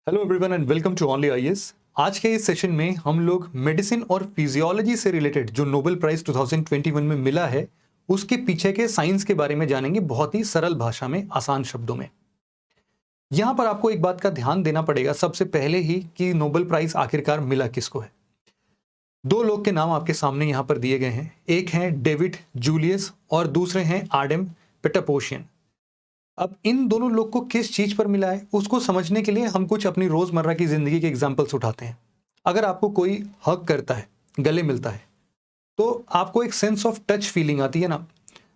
Hello everyone and welcome to only IAS. आज के इस सेशन में हम लोग मेडिसिन और फिजियोलॉजी से रिलेटेड जो नोबेल प्राइज 2021 में मिला है उसके पीछे के साइंस के बारे में जानेंगे, बहुत ही सरल भाषा में, आसान शब्दों में। यहां पर आपको एक बात का ध्यान देना पड़ेगा सबसे पहले ही कि नोबेल प्राइज आखिरकार मिला किसको है। दो लोग के नाम आपके सामने यहां पर दिए गए हैं। एक हैं डेविड जूलियस और दूसरे हैं आडम पेटापोशियन। अब इन दोनों लोग को किस चीज पर मिला है उसको समझने के लिए हम कुछ अपनी रोजमर्रा की जिंदगी के एग्जाम्पल्स उठाते हैं। अगर आपको कोई हक करता है, गले मिलता है, तो आपको एक सेंस ऑफ टच फीलिंग आती है ना।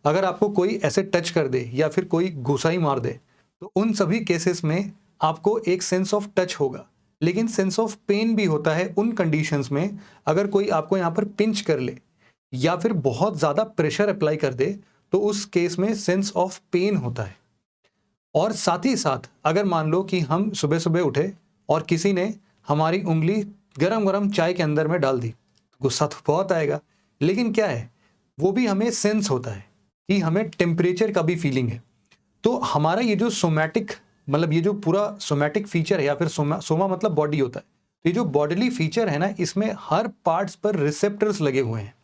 अगर आपको कोई ऐसे टच कर दे या फिर कोई घुसाई मार दे तो उन सभी केसेस में आपको एक सेंस ऑफ टच होगा। लेकिन सेंस ऑफ पेन भी होता है उन कंडीशंस में, अगर कोई आपको यहाँ पर पिंच कर ले या फिर बहुत ज़्यादा प्रेशर अप्लाई कर दे तो उस केस में सेंस ऑफ पेन होता है। और साथ ही साथ अगर मान लो कि हम सुबह सुबह उठे और किसी ने हमारी उंगली गरम गरम चाय के अंदर में डाल दी, गुस्सा तो बहुत आएगा। लेकिन क्या है, वो भी हमें सेंस होता है कि हमें टेम्परेचर का भी फीलिंग है। तो हमारा ये जो सोमैटिक, मतलब ये जो पूरा सोमैटिक फीचर है, या फिर सोमा मतलब बॉडी होता है, तो ये जो बॉडीली फीचर है ना, इसमें हर पार्ट्स पर रिसेप्टर्स लगे हुए हैं।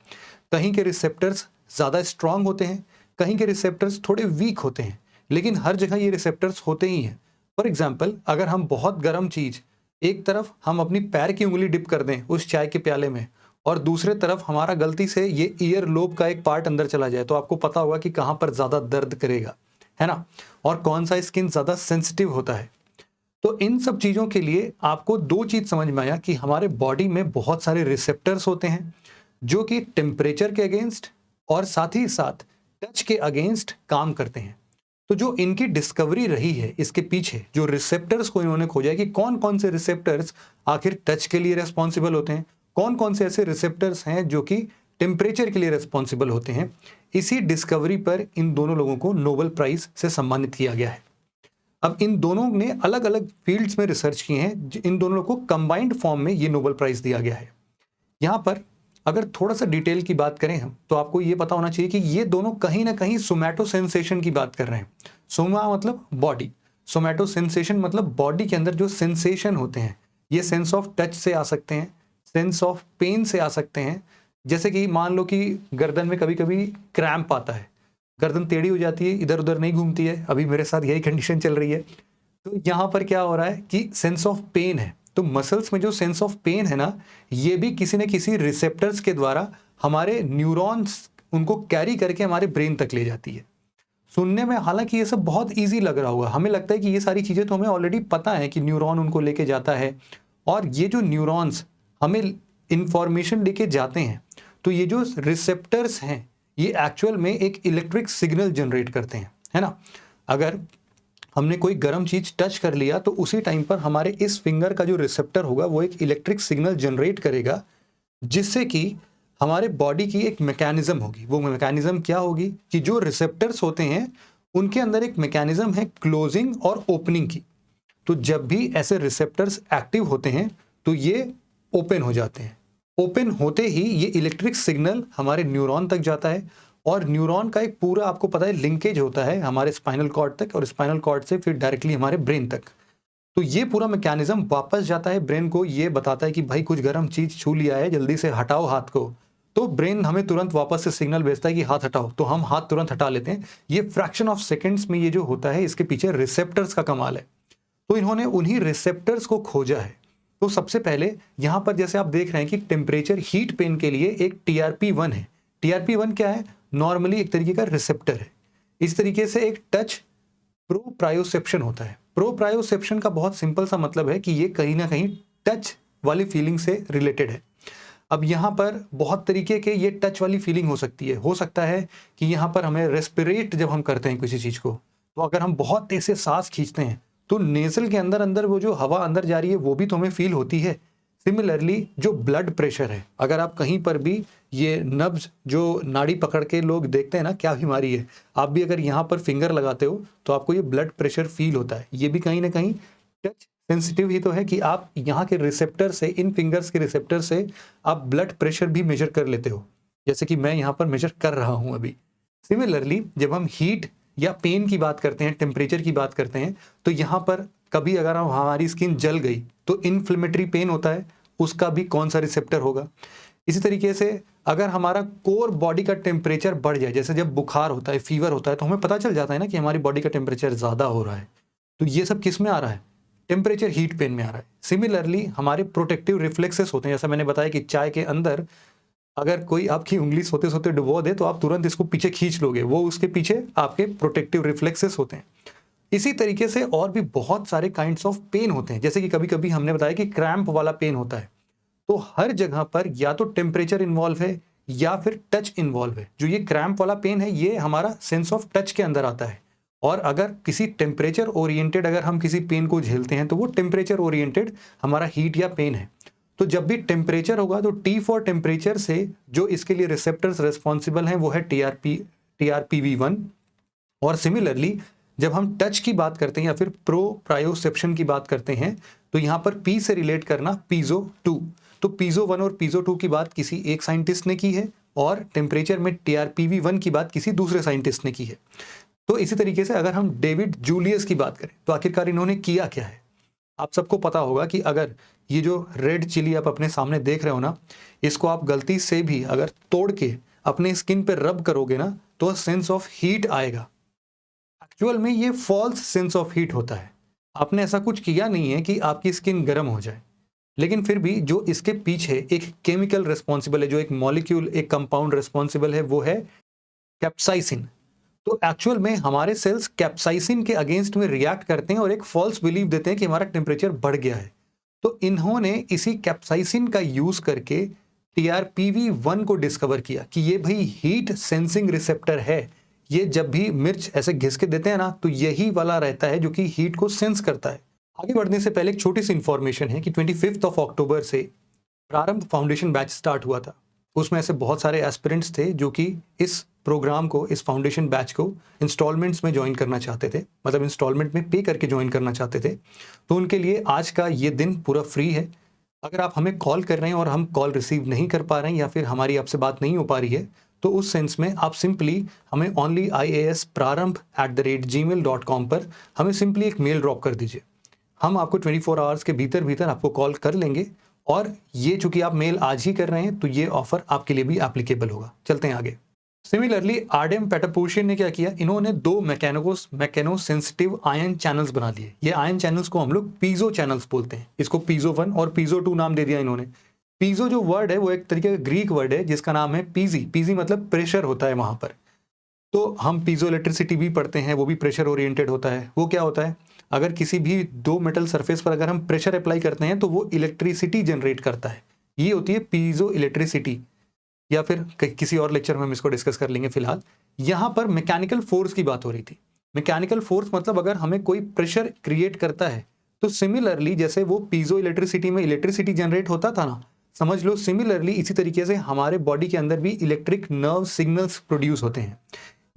कहीं के रिसेप्टर्स ज़्यादा स्ट्रांग होते हैं, कहीं के रिसेप्टर्स थोड़े वीक होते हैं, लेकिन हर जगह ये रिसेप्टर्स होते ही हैं। फॉर एग्जाम्पल, अगर हम बहुत गर्म चीज़, एक तरफ हम अपनी पैर की उंगली डिप कर दें उस चाय के प्याले में और दूसरे तरफ हमारा गलती से ये ईयर लोब का एक पार्ट अंदर चला जाए, तो आपको पता होगा कि कहाँ पर ज़्यादा दर्द करेगा, है ना, और कौन सा स्किन ज़्यादा सेंसिटिव होता है। तो इन सब चीज़ों के लिए आपको दो चीज़ समझ में आया कि हमारे बॉडी में बहुत सारे रिसेप्टर्स होते हैं जो कि टेम्परेचर के अगेंस्ट और साथ ही साथ टच के अगेंस्ट काम करते हैं। तो जो इनकी डिस्कवरी रही है, इसके पीछे जो रिसेप्टर्स को इन्होंने खोजा है कि कौन कौन से रिसेप्टर्स आखिर टच के लिए रेस्पॉन्सिबल होते हैं, कौन कौन से ऐसे रिसेप्टर्स हैं जो कि टेम्परेचर के लिए रेस्पॉन्सिबल होते हैं, इसी डिस्कवरी पर इन दोनों लोगों को नोबेल प्राइज से सम्मानित किया गया है। अब इन दोनों ने अलग अलग फील्ड्स में रिसर्च की हैं, इन दोनों को कंबाइंड फॉर्म में ये नोबेल प्राइज दिया गया है। यहाँ पर अगर थोड़ा सा डिटेल की बात करें हम, तो आपको ये पता होना चाहिए कि ये दोनों कहीं ना कहीं सोमैटो सेंसेशन की बात कर रहे हैं। सोमा मतलब बॉडी, सोमैटो सेंसेशन मतलब बॉडी के अंदर जो सेंसेशन होते हैं, ये सेंस ऑफ टच से आ सकते हैं, सेंस ऑफ पेन से आ सकते हैं। जैसे कि मान लो कि गर्दन में कभी कभी क्रैम्प आता है, गर्दन टेढ़ी हो जाती है, इधर उधर नहीं घूमती है, अभी मेरे साथ यही कंडीशन चल रही है। तो यहाँ पर क्या हो रहा है कि सेंस ऑफ पेन है। तो मसल्स में जो सेंस ऑफ पेन है ना, ये भी किसी न किसी रिसेप्टर्स के द्वारा हमारे न्यूरॉन्स उनको कैरी करके हमारे ब्रेन तक ले जाती है। सुनने में हालांकि ये सब बहुत इजी लग रहा होगा, हमें लगता है कि ये सारी चीज़ें तो हमें ऑलरेडी पता है कि न्यूरॉन उनको लेके जाता है, और ये जो न्यूरॉन्स हमें इंफॉर्मेशन लेके जाते हैं, तो ये जो रिसेप्टर्स हैं ये एक्चुअल में एक इलेक्ट्रिक सिग्नल जनरेट करते हैं, है ना। अगर हमने कोई गर्म चीज टच कर लिया तो उसी टाइम पर हमारे इस फिंगर का जो रिसेप्टर होगा वो एक इलेक्ट्रिक सिग्नल जनरेट करेगा, जिससे कि हमारे बॉडी की एक मैकेनिज्म होगी। वो मैकेनिज्म क्या होगी कि जो रिसेप्टर्स होते हैं उनके अंदर एक मैकेनिज्म है क्लोजिंग और ओपनिंग की। तो जब भी ऐसे रिसेप्टर्स एक्टिव होते हैं तो ये ओपन हो जाते हैं। ओपन होते ही ये इलेक्ट्रिक सिग्नल हमारे न्यूरॉन तक जाता है, और न्यूरॉन का एक पूरा, आपको पता है, लिंकेज होता है हमारे स्पाइनल कॉर्ड तक, और स्पाइनल कॉर्ड से फिर डायरेक्टली हमारे ब्रेन तक। तो ये पूरा मैकेनिज्म वापस जाता है ब्रेन को, ये बताता है कि भाई कुछ गर्म चीज छू लिया है, जल्दी से हटाओ हाथ को। तो ब्रेन हमें तुरंत वापस से सिग्नल भेजता है कि हाथ हटाओ, तो हम हाथ तुरंत हटा लेते हैं। ये फ्रैक्शन ऑफ सेकेंड्स में ये जो होता है, इसके पीछे रिसेप्टर्स का कमाल है। तो इन्होंने उन्हीं रिसेप्टर्स को खोजा है। तो सबसे पहले यहाँ पर जैसे आप देख रहे हैं कि टेम्परेचर हीट पेन के लिए एक TRP1 है। TRP1 क्या है? नॉर्मली एक तरीके का रिसेप्टर है। इस तरीके से एक टच प्रोप्रायोसेप्शन होता है। प्रोप्रायोसेप्शन का बहुत सिंपल सा मतलब है कि ये कहीं ना कहीं टच वाली फीलिंग से रिलेटेड है। अब यहाँ पर बहुत तरीके के ये टच वाली फीलिंग हो सकती है। हो सकता है कि यहाँ पर हमें रेस्पिरेट जब हम करते हैं किसी चीज़ को, तो अगर हम बहुत तेज से सांस खींचते हैं तो नेजल के अंदर अंदर वो जो हवा अंदर जा रही है वो भी तो हमें फील होती है। सिमिलरली जो ब्लड प्रेशर है, अगर आप कहीं पर भी ये नब्ज जो नाड़ी पकड़ के लोग देखते हैं ना क्या बीमारी है, आप भी अगर यहाँ पर फिंगर लगाते हो तो आपको ये ब्लड प्रेशर फील होता है। ये भी कहीं ना कहीं टच सेंसिटिव ही तो है कि आप यहाँ के रिसेप्टर से, इन फिंगर्स के रिसेप्टर से आप ब्लड प्रेशर भी मेजर कर लेते हो, जैसे कि मैं यहाँ पर मेजर कर रहा हूँ अभी। सिमिलरली जब हम हीट या पेन की बात करते हैं, टेम्परेचर की बात करते हैं, तो यहाँ पर कभी अगर हमारी स्किन जल गई तो इन्फ्लेमेटरी पेन होता है, उसका भी कौन सा रिसेप्टर होगा। इसी तरीके से अगर हमारा कोर बॉडी का टेम्परेचर बढ़ जाए, जैसे जब बुखार होता है, फीवर होता है, तो हमें पता चल जाता है ना कि हमारी बॉडी का टेम्परेचर ज़्यादा हो रहा है। तो ये सब किस में आ रहा है? टेम्परेचर हीट पेन में आ रहा है। सिमिलरली हमारे प्रोटेक्टिव रिफ्लेक्सेस होते हैं, जैसा मैंने बताया कि चाय के अंदर अगर कोई आपकी उंगली सोते सोते डुबो दे तो आप तुरंत इसको पीछे खींच लोगे, वो उसके पीछे आपके प्रोटेक्टिव रिफ्लेक्सेस होते हैं। इसी तरीके से और भी बहुत सारे काइंड्स ऑफ पेन होते हैं, जैसे कि कभी कभी हमने बताया कि क्रैम्प वाला पेन होता है। तो हर जगह पर या तो टेम्परेचर इन्वॉल्व है या फिर टच इन्वॉल्व है। जो ये क्रैम्प वाला पेन है ये हमारा सेंस ऑफ टच के अंदर आता है, और अगर किसी टेम्परेचर ओरिएंटेड अगर हम किसी पेन को झेलते हैं तो वो टेम्परेचर ओरिएंटेड हमारा हीट या पेन है। तो जब भी टेम्परेचर होगा तो टी फॉर टेम्परेचर से जो इसके लिए रिसेप्टर्स रिस्पॉन्सिबल हैं वो है TRPV1। और सिमिलरली जब हम टच की बात करते हैं या फिर प्रोप्रायोसेप्शन की बात करते हैं तो यहाँ पर P से रिलेट करना पीजो 2। तो पीजो 1 और पीजो 2 की बात किसी एक साइंटिस्ट ने की है, और टेम्परेचर में TRPV1 की बात किसी दूसरे साइंटिस्ट ने की है। तो इसी तरीके से अगर हम डेविड जूलियस की बात करें तो आखिरकार इन्होंने किया क्या है। आप सबको पता होगा कि अगर ये जो रेड चिली आप अपने सामने देख रहे हो ना, इसको आप गलती से भी अगर तोड़ के अपने स्किन पे रब करोगे ना तो सेंस ऑफ हीट आएगा। एक्चुअल में ये फॉल्स सेंस ऑफ हीट होता है। आपने ऐसा कुछ किया नहीं है कि आपकी स्किन गर्म हो जाए, लेकिन फिर भी जो इसके पीछे एक केमिकल रिस्पॉन्सिबल है, जो एक मॉलिक्यूल, एक कंपाउंड रिस्पॉन्सिबल है, वो है कैप्साइसिन। तो एक्चुअल में हमारे सेल्स कैप्साइसिन के अगेंस्ट में रिएक्ट करते हैं और एक फॉल्स बिलीव देते हैं कि हमारा टेम्परेचर बढ़ गया है। तो इन्होंने इसी कैप्साइसिन का यूज करके TRPV1 को डिस्कवर किया कि ये भाई हीट सेंसिंग रिसेप्टर है। ये जब भी मिर्च ऐसे घिस के देते हैं ना तो यही वाला रहता है जो कि हीट को सेंस करता है। आगे बढ़ने से पहले एक छोटी सी इंफॉर्मेशन है कि 25 अक्टूबर से प्रारंभ फाउंडेशन बैच स्टार्ट हुआ था। उसमें ऐसे बहुत सारे एस्पिरेंट्स थे जो कि इस प्रोग्राम को, इस फाउंडेशन बैच को इंस्टॉलमेंट्स में ज्वाइन करना चाहते थे, मतलब इंस्टॉलमेंट में पे करके ज्वाइन करना चाहते थे। तो उनके लिए आज का ये दिन पूरा फ्री है। अगर आप हमें कॉल कर रहे हैं और हम कॉल रिसीव नहीं कर पा रहे हैं या फिर हमारी आपसे बात नहीं हो पा रही है, तो उस सेंस में आप सिंपली हमें onlyIASprarambh@gmail.com पर हमें सिंपली एक मेल ड्रॉप कर दीजिए। हम आपको 24 आवर्स के भीतर भीतर आपको कॉल कर लेंगे, और ये चूंकि आप मेल आज ही कर रहे हैं तो ये ऑफर आपके लिए भी एप्लीकेबल होगा। चलते हैं आगे। सिमिलरली आर्डेम पेटापोशियन ने क्या किया, इन्होंने दो मैकेनो सेंसिटिव आयन चैनल्स बना दिए। ये आयन चैनल्स को हम लोग पीजो चैनल्स बोलते हैं। इसको पीजो 1 और पीजो 2 नाम दे दिया इन्होंने। पीजो जो वर्ड है वो एक तरीके का ग्रीक वर्ड है जिसका नाम है पीजी। पीजी मतलब प्रेशर होता है वहां पर। तो हम पीजो इलेक्ट्रिसिटी भी पढ़ते हैं, वो भी प्रेशर ओरिएंटेड होता है। वो क्या होता है, अगर किसी भी दो मेटल सरफेस पर अगर हम प्रेशर अप्लाई करते हैं तो वो इलेक्ट्रिसिटी जनरेट करता है। ये होती है पीजो इलेक्ट्रिसिटी, या फिर किसी और लेक्चर में हम इसको डिस्कस कर लेंगे। फिलहाल यहाँ पर मैकेनिकल फोर्स की बात हो रही थी। मैकेनिकल फोर्स मतलब अगर हमें कोई प्रेशर क्रिएट करता है तो सिमिलरली जैसे वो पीजो इलेक्ट्रिसिटी में इलेक्ट्रिसिटी जनरेट होता था ना, समझ लो सिमिलरली इसी तरीके से हमारे बॉडी के अंदर भी इलेक्ट्रिक नर्व सिग्नल्स प्रोड्यूस होते हैं।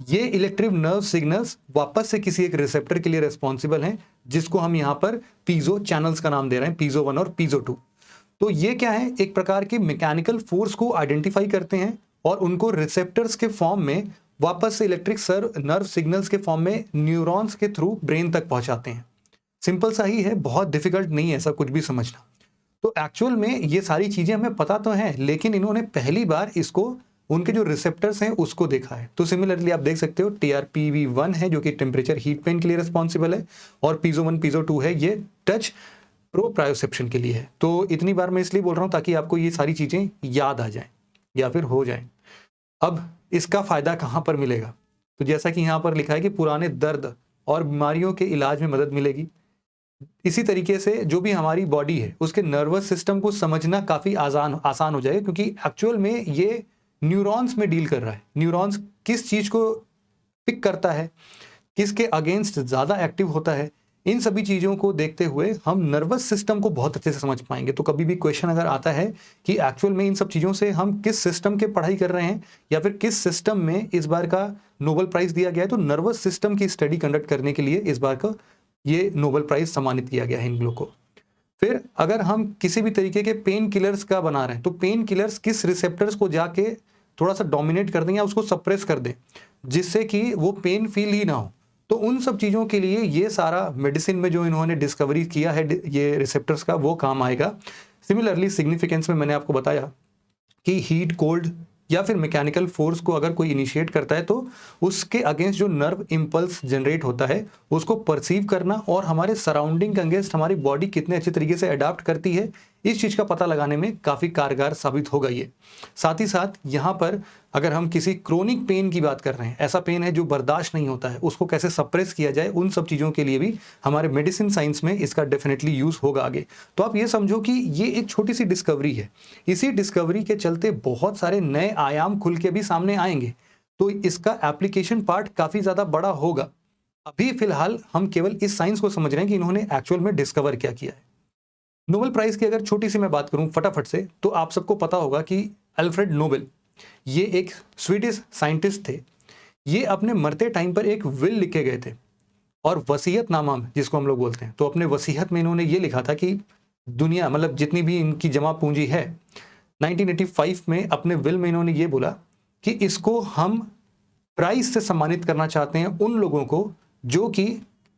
ये इलेक्ट्रिक नर्व सिग्नल्स वापस से किसी एक रिसेप्टर के लिए रिस्पॉन्सिबल हैं, जिसको हम यहाँ पर पीजो चैनल्स का नाम दे रहे हैं, पीजो 1 और पीजो 2। तो ये क्या है, एक प्रकार के मैकेनिकल फोर्स को आइडेंटिफाई करते हैं और उनको रिसेप्टर्स के फॉर्म में वापस से इलेक्ट्रिक नर्व सिग्नल्स के फॉर्म में न्यूरॉन्स के थ्रू ब्रेन तक पहुंचाते हैं। सिंपल सा ही है, बहुत डिफिकल्ट नहीं है ऐसा कुछ भी समझना। तो एक्चुअल में ये सारी चीजें हमें पता तो हैं, लेकिन इन्होंने पहली बार इसको उनके जो रिसेप्टर्स हैं उसको देखा है। तो सिमिलरली आप देख सकते हो TRPV1 है जो कि टेम्परेचर हीट पेन के लिए रिस्पॉन्सिबल है, और पीजो 1 पीजो 2 है ये टच प्रोप्रायोसेप्शन के लिए है। तो इतनी बार मैं इसलिए बोल रहा हूँ ताकि आपको ये सारी चीजें याद आ जाएं या फिर हो जाएं। अब इसका फायदा कहाँ पर मिलेगा, तो जैसा कि यहाँ पर लिखा है कि पुराने दर्द और बीमारियों के इलाज में मदद मिलेगी। इसी तरीके से जो भी हमारी बॉडी है उसके नर्वस सिस्टम को समझना काफी आसान हो जाएगा, क्योंकि एक्चुअल में ये न्यूरॉन्स में डील कर रहा है। न्यूरॉन्स किस चीज को पिक करता है, किसके अगेंस्ट ज्यादा एक्टिव होता है, इन सभी चीजों को देखते हुए हम नर्वस सिस्टम को बहुत अच्छे से समझ पाएंगे। तो कभी भी क्वेश्चन अगर आता है कि एक्चुअल में इन सब चीजों से हम किस सिस्टम के पढ़ाई कर रहे हैं या फिर किस सिस्टम में इस बार का नोबेल प्राइज दिया गया है, तो नर्वस सिस्टम की स्टडी कंडक्ट करने के लिए इस बार का ये नोबेल प्राइज सम्मानित किया गया है इन लोगों को। फिर अगर हम किसी भी तरीके के पेन किलर्स का बना रहे हैं तो पेन किलर्स किस रिसेप्टर्स को जाके थोड़ा सा डोमिनेट कर दें या उसको सप्रेस कर दें, जिससे कि वो पेन फील ही ना हो। तो उन सब चीज़ों के लिए ये सारा मेडिसिन में जो इन्होंने डिस्कवरी किया है ये रिसेप्टर्स का, वो काम आएगा। सिमिलरली सिग्निफिकेंस में मैंने आपको बताया कि हीट, कोल्ड या फिर मैकेनिकल फोर्स को अगर कोई इनिशिएट करता है तो उसके अगेंस्ट जो नर्व इंपल्स जनरेट होता है उसको परसीव करना और हमारे सराउंडिंग के अगेंस्ट हमारी बॉडी कितने अच्छे तरीके से अडाप्ट करती है, इस चीज़ का पता लगाने में काफ़ी कारगर साबित होगा ये। साथ ही साथ यहाँ पर अगर हम किसी क्रोनिक पेन की बात कर रहे हैं, ऐसा पेन है जो बर्दाश्त नहीं होता है, उसको कैसे सप्रेस किया जाए, उन सब चीज़ों के लिए भी हमारे मेडिसिन साइंस में इसका डेफिनेटली यूज़ होगा आगे। तो आप ये समझो कि ये एक छोटी सी डिस्कवरी है, इसी डिस्कवरी के चलते बहुत सारे नए आयाम खुल के भी सामने आएंगे, तो इसका एप्लीकेशन पार्ट काफ़ी ज़्यादा बड़ा होगा। अभी फिलहाल हम केवल इस साइंस को समझ रहे हैं कि इन्होंने एक्चुअल में डिस्कवर क्या किया है। नोबेल प्राइज की अगर छोटी सी मैं बात करूं फटाफट से, तो आप सबको पता होगा कि अल्फ्रेड नोबेल ये एक स्वीडिश साइंटिस्ट थे। ये अपने मरते टाइम पर एक विल लिखे गए थे और वसीयतनामा जिसको हम लोग बोलते हैं, तो अपने वसीयत में इन्होंने ये लिखा था कि दुनिया मतलब जितनी भी इनकी जमा पूंजी है, 1985 में अपने विल में इन्होंने ये बोला कि इसको हम प्राइज से सम्मानित करना चाहते हैं उन लोगों को जो कि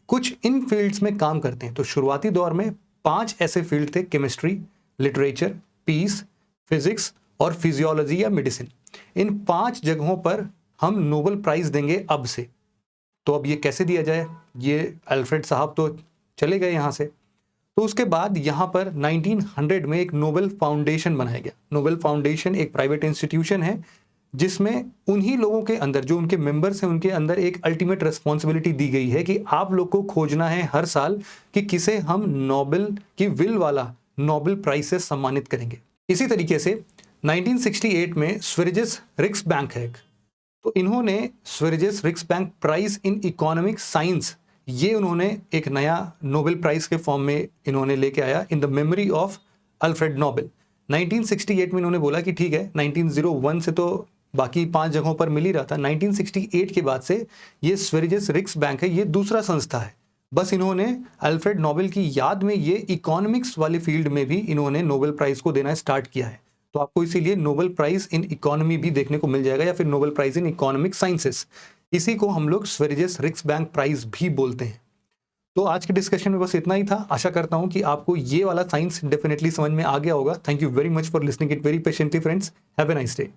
कुछ इन फील्ड्स में काम करते हैं। तो शुरुआती दौर में 5 ऐसे फील्ड थे, केमिस्ट्री, लिटरेचर, पीस, फिजिक्स और फिजियोलॉजी या मेडिसिन। इन 5 जगहों पर हम नोबेल प्राइज देंगे अब से। तो अब ये कैसे दिया जाए, ये अल्फ्रेड साहब तो चले गए यहाँ से। तो उसके बाद यहाँ पर 1900 में एक नोबेल फाउंडेशन बनाया गया। नोबेल फाउंडेशन एक प्राइवेट इंस्टीट्यूशन है जिसमें उन्हीं लोगों के अंदर जो उनके मेंबर्स हैं उनके अंदर एक अल्टीमेट रिस्पॉन्सिबिलिटी दी गई है कि आप लोग को खोजना है हर साल कि किसे हम नोबेल की विल वाला नोबेल प्राइज से सम्मानित करेंगे। इसी तरीके से 1968 में स्वेरिजेस रिक्सबैंक है, तो इन्होंने Sveriges Riksbank prize in economic science, ये उन्होंने एक नया नोबेल प्राइज के फॉर्म में इन्होंने लेके आया in the memory of Alfred Nobel. 1968 में इन्होंने बोला कि ठीक है, 1901 से तो बाकी 5 जगहों पर मिल ही रहा था, 1968 के बाद से ये स्वेरिजेस रिक्सबैंक है, ये दूसरा संस्था है। बस इन्होंने अल्फ्रेड नोबेल की याद में ये इकोनॉमिक्स वाली फील्ड में भी इन्होंने नोबेल प्राइज को देना स्टार्ट किया है। तो आपको इसीलिए नोबेल प्राइज इन इकोनॉमी भी देखने को मिल जाएगा या फिर Nobel prize in economic sciences, इसी को हम लोग स्वेरिजेस रिक्सबैंक प्राइज भी बोलते हैं। तो आज के डिस्कशन में बस इतना ही था। आशा करता हूं कि आपको ये वाला साइंस डेफिनेटली समझ में आ गया होगा। Thank you very much for listening it very patiently friends. Have a nice day.